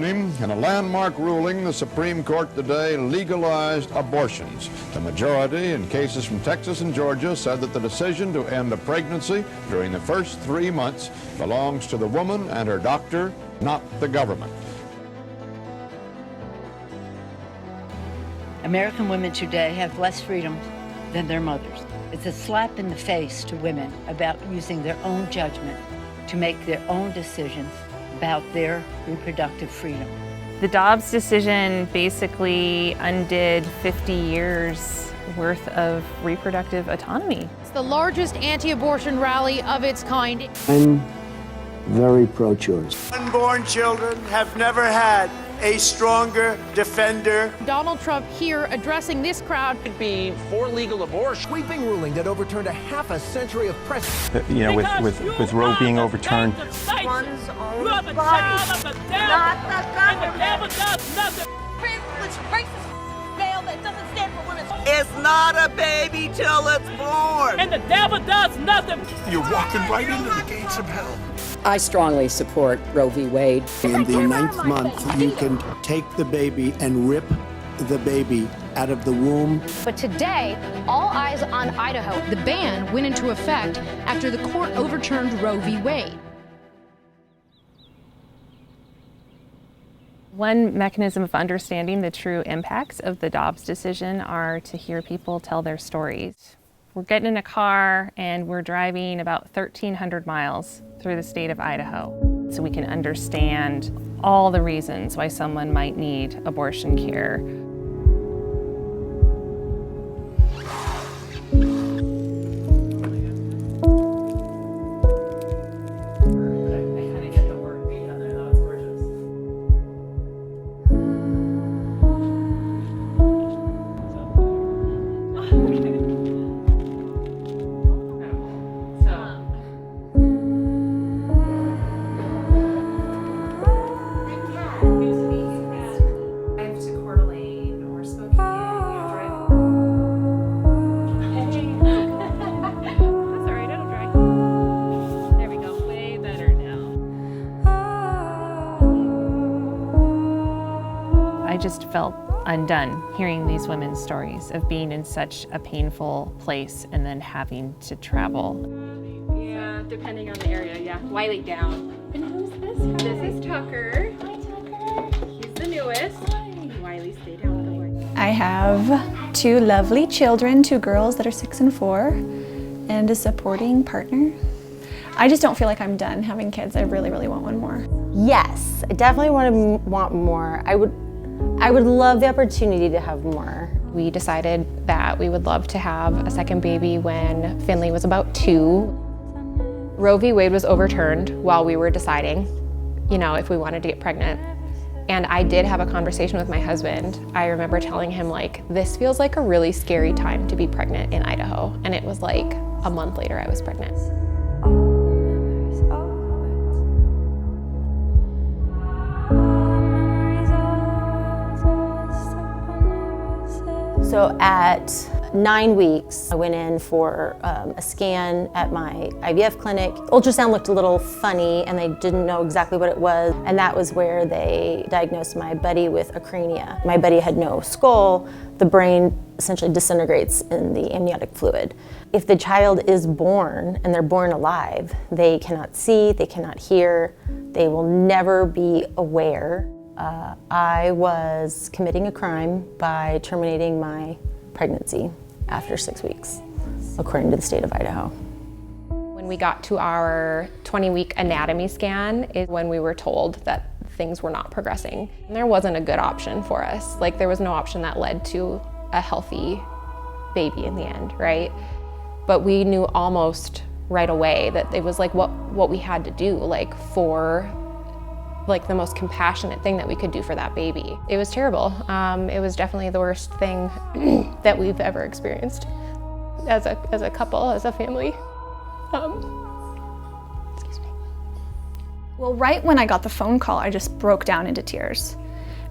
evening, in a landmark ruling, the Supreme Court today legalized abortions. The majority in cases from Texas and Georgia said that the decision to end a pregnancy during the first 3 months belongs to the woman and her doctor, not the government. American women today have less freedom than their mothers. It's a slap in the face to women about using their own judgment to make their own decisions about their reproductive freedom. The Dobbs decision basically undid 50 years worth of reproductive autonomy. It's the largest anti-abortion rally of its kind. I'm very pro-choice. Unborn children have never had a stronger defender. Donald Trump here addressing this crowd. Could be for legal abortion. Sweeping ruling that overturned a half a century of precedent. With Roe being overturned. One's own body, not the government. And the devil does nothing. Privileged racist veil that doesn't stand for women's. It's not a baby till it's born. And the devil does nothing. You're walking right into the gates of hell. I strongly support Roe v. Wade. In the 9th month, you can take the baby and rip the baby out of the womb. But today, all eyes on Idaho. The ban went into effect after the court overturned Roe v. Wade. One mechanism of understanding the true impacts of the Dobbs decision are to hear people tell their stories. We're getting in a car and we're driving about 1,300 miles through the state of Idaho, so we can understand all the reasons why someone might need abortion care. I just felt undone hearing these women's stories of being in such a painful place and then having to travel. Yeah, depending on the area, yeah. Wiley down. And who's this? This is Tucker. Hi, Tucker. He's the newest. Hi. Wiley, stay down with the boy. I have 2 lovely children, 2 girls that are 6 and 4, and a supporting partner. I just don't feel like I'm done having kids. I really, really want one more. Yes, I definitely want more. I would love the opportunity to have more. We decided that we would love to have a second baby when Finley was about 2. Roe v. Wade was overturned while we were deciding, if we wanted to get pregnant. And I did have a conversation with my husband. I remember telling him, this feels like a really scary time to be pregnant in Idaho. And it was like a month later I was pregnant. So at 9 weeks, I went in for a scan at my IVF clinic. Ultrasound looked a little funny and they didn't know exactly what it was. And that was where they diagnosed my buddy with acrania. My buddy had no skull. The brain essentially disintegrates in the amniotic fluid. If the child is born and they're born alive, they cannot see, they cannot hear, they will never be aware. I was committing a crime by terminating my pregnancy after 6 weeks, according to the state of Idaho. When we got to our 20-week anatomy scan is when we were told that things were not progressing. And there wasn't a good option for us. There was no option that led to a healthy baby in the end, right? But we knew almost right away that it was what we had to do, for the most compassionate thing that we could do for that baby. It was terrible. It was definitely the worst thing that we've ever experienced as a couple, as a family. Excuse me. Well, right when I got the phone call, I just broke down into tears.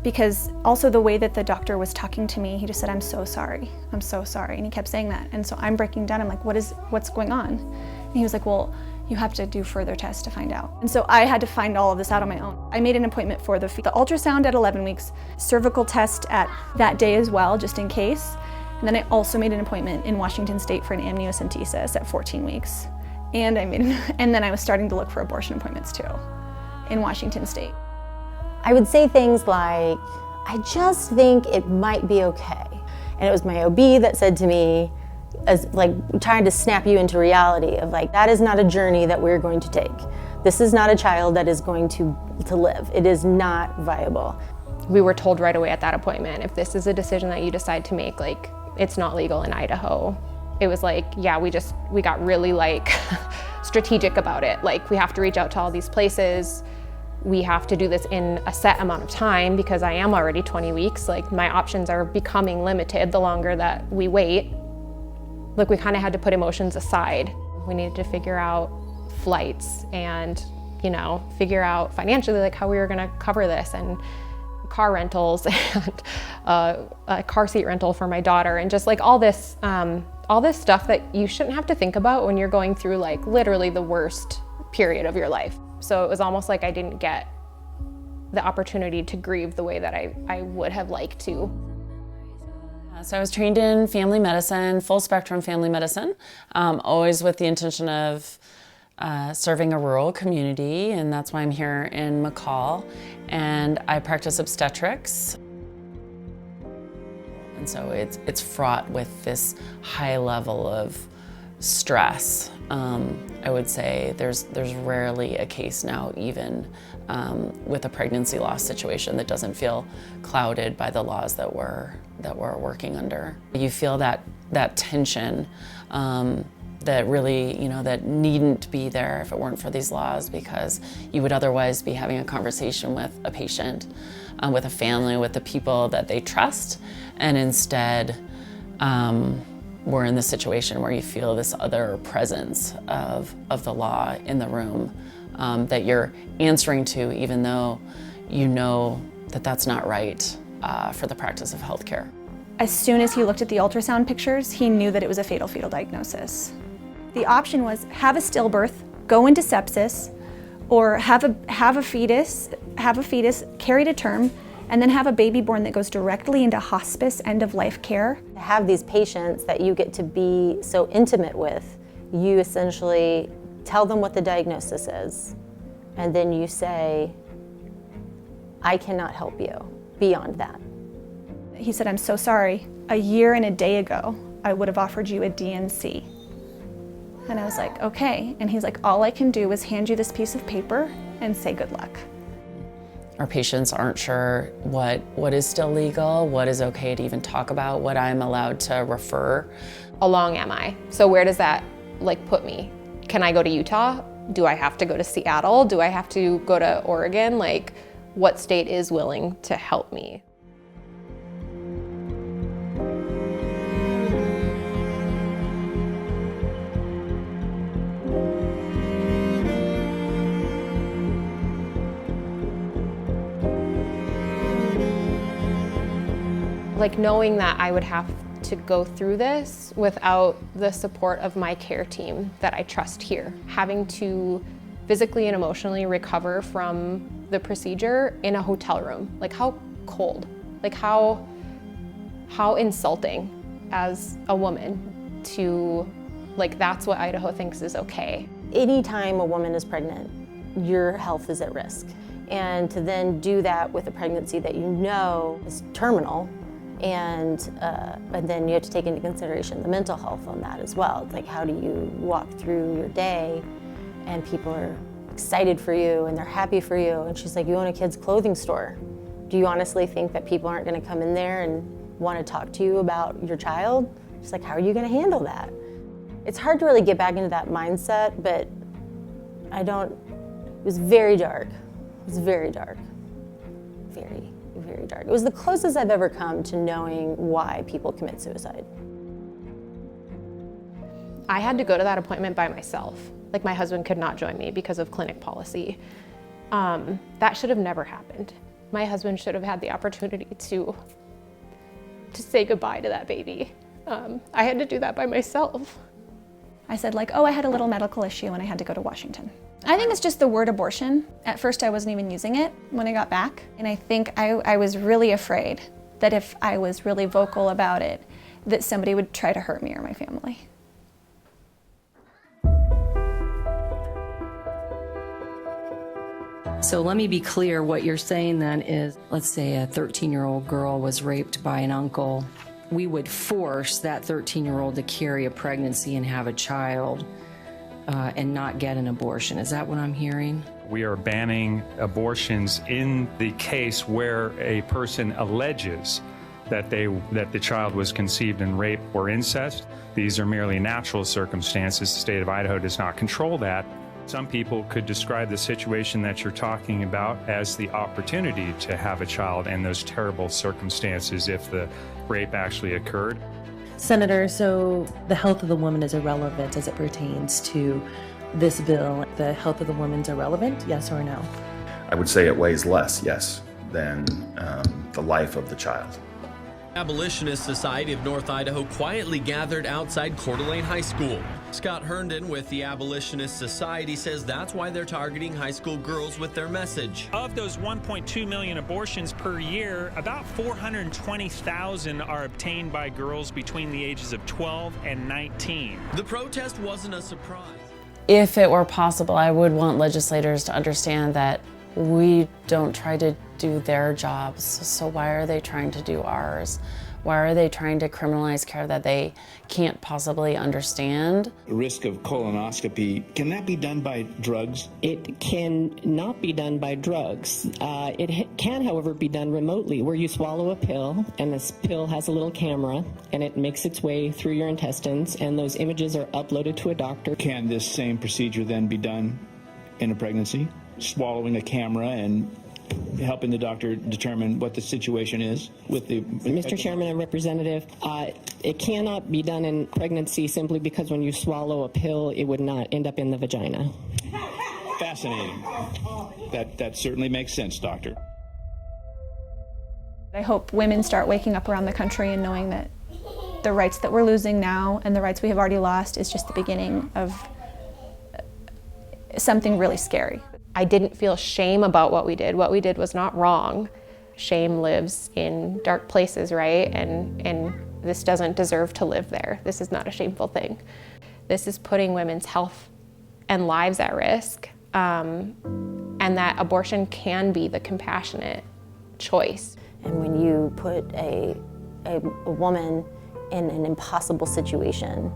Because also the way that the doctor was talking to me, he just said, I'm so sorry, and he kept saying that. And so I'm breaking down, I'm like, what's going on? And he was like, well, you have to do further tests to find out. And so I had to find all of this out on my own. I made an appointment for the ultrasound at 11 weeks, cervical test at that day as well, just in case. And then I also made an appointment in Washington State for an amniocentesis at 14 weeks. And then I was starting to look for abortion appointments too, in Washington State. I would say things like, I just think it might be okay. And it was my OB that said to me, as like trying to snap you into reality of like, that is not a journey that we're going to take. This is not a child that is going to live. It is not viable. We were told right away at that appointment, if this is a decision that you decide to make, like, it's not legal in Idaho. It was like, yeah, we got really like strategic about it. Like, we have to reach out to all these places. We have to do this in a set amount of time because I am already 20 weeks. Like, my options are becoming limited the longer that we wait. Like, we kind of had to put emotions aside. We needed to figure out flights and, you know, figure out financially like how we were gonna cover this, and car rentals and a car seat rental for my daughter, and just like all this stuff that you shouldn't have to think about when you're going through like literally the worst period of your life. So it was almost like I didn't get the opportunity to grieve the way that I would have liked to. So I was trained in family medicine, full spectrum family medicine, always with the intention of serving a rural community, and that's why I'm here in McCall, and I practice obstetrics. And so it's fraught with this high level of stress. I would say there's rarely a case now, even with a pregnancy loss situation, that doesn't feel clouded by the laws that we're working under. You feel that tension that really, you know, that needn't be there if it weren't for these laws, because you would otherwise be having a conversation with a patient, with a family, with the people that they trust, and instead we're in this situation where you feel this other presence of the law in the room that you're answering to, even though you know that that's not right for the practice of healthcare. As soon as he looked at the ultrasound pictures, he knew that it was a fetal diagnosis. The option was have a stillbirth, go into sepsis, or have a fetus carry to term, and then have a baby born that goes directly into hospice end-of-life care. To have these patients that you get to be so intimate with, you essentially tell them what the diagnosis is, and then you say, I cannot help you beyond that. He said, I'm so sorry. A year and a day ago, I would have offered you a D&C. And I was like, okay. And he's like, all I can do is hand you this piece of paper and say good luck. Our patients aren't sure what is still legal, what is okay to even talk about, what I'm allowed to refer. How long am I? So where does that like put me? Can I go to Utah? Do I have to go to Seattle? Do I have to go to Oregon? Like, what state is willing to help me? Like, knowing that I would have to go through this without the support of my care team that I trust here. Having to physically and emotionally recover from the procedure in a hotel room. Like, how cold, like how insulting as a woman to, like, that's what Idaho thinks is okay. Anytime a woman is pregnant, your health is at risk. And to then do that with a pregnancy that you know is terminal, and then you have to take into consideration the mental health on that as well. It's like, how do you walk through your day and people are excited for you and they're happy for you, and she's like, you own a kid's clothing store. Do you honestly think that people aren't going to come in there and want to talk to you about your child? She's like, how are you going to handle that? It's hard to really get back into that mindset, but it was very dark. It was very dark. Very, very dark. It was the closest I've ever come to knowing why people commit suicide. I had to go to that appointment by myself. Like, my husband could not join me because of clinic policy. That should have never happened. My husband should have had the opportunity to say goodbye to that baby. I had to do that by myself. I said like, oh, I had a little medical issue and I had to go to Washington. I think it's just the word abortion. At first I wasn't even using it when I got back. And I think I was really afraid that if I was really vocal about it, that somebody would try to hurt me or my family. So let me be clear, what you're saying then is, let's say a 13-year-old girl was raped by an uncle. We would force that 13-year-old to carry a pregnancy and have a child and not get an abortion. Is that what I'm hearing? We are banning abortions in the case where a person alleges that the child was conceived in rape or incest. These are merely natural circumstances. The state of Idaho does not control that. Some people could describe the situation that you're talking about as the opportunity to have a child in those terrible circumstances if the rape actually occurred. Senator, so the health of the woman is irrelevant as it pertains to this bill. The health of the woman's irrelevant, yes or no? I would say it weighs less, yes, than the life of the child. Abolitionist Society of North Idaho quietly gathered outside Coeur d'Alene High School. Scott Herndon with the Abolitionist Society says that's why they're targeting high school girls with their message. Of those 1.2 million abortions per year, about 420,000 are obtained by girls between the ages of 12 and 19. The protest wasn't a surprise. If it were possible, I would want legislators to understand that we don't try to do their jobs, so why are they trying to do ours? Why are they trying to criminalize care that they can't possibly understand? The risk of colonoscopy, can that be done by drugs? It can not be done by drugs. It can, however, be done remotely, where you swallow a pill, and this pill has a little camera, and it makes its way through your intestines, and those images are uploaded to a doctor. Can this same procedure then be done in a pregnancy? Swallowing a camera and helping the doctor determine what the situation is with the... Mr. Chairman and Representative, it cannot be done in pregnancy simply because when you swallow a pill, it would not end up in the vagina. Fascinating. That certainly makes sense, doctor. I hope women start waking up around the country and knowing that the rights that we're losing now and the rights we have already lost is just the beginning of something really scary. I didn't feel shame about what we did. What we did was not wrong. Shame lives in dark places, right? And this doesn't deserve to live there. This is not a shameful thing. This is putting women's health and lives at risk, and that abortion can be the compassionate choice. And when you put a woman in an impossible situation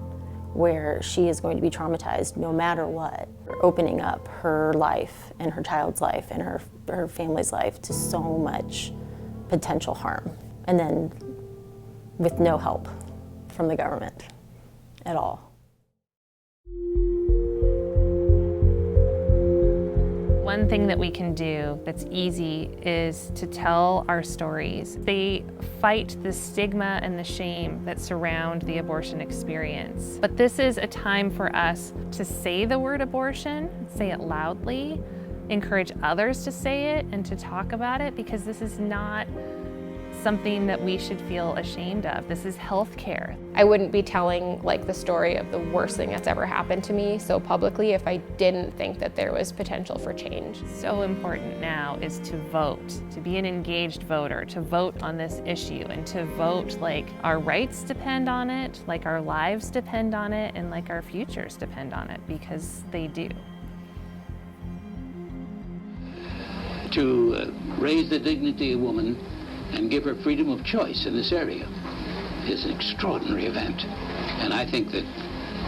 where she is going to be traumatized no matter what, opening up her life and her child's life and her family's life to so much potential harm, and then with no help from the government at all. One thing that we can do that's easy is to tell our stories. They fight the stigma and the shame that surround the abortion experience. But this is a time for us to say the word abortion, say it loudly, encourage others to say it and to talk about it, because this is not something that we should feel ashamed of. This is health care. I wouldn't be telling the story of the worst thing that's ever happened to me so publicly if I didn't think that there was potential for change. So important now is to vote, to be an engaged voter, to vote on this issue, and to vote like our rights depend on it, like our lives depend on it, and like our futures depend on it, because they do. To raise the dignity of woman and give her freedom of choice in this area is an extraordinary event. And I think that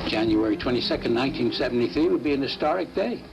January 22nd, 1973 would be an historic day.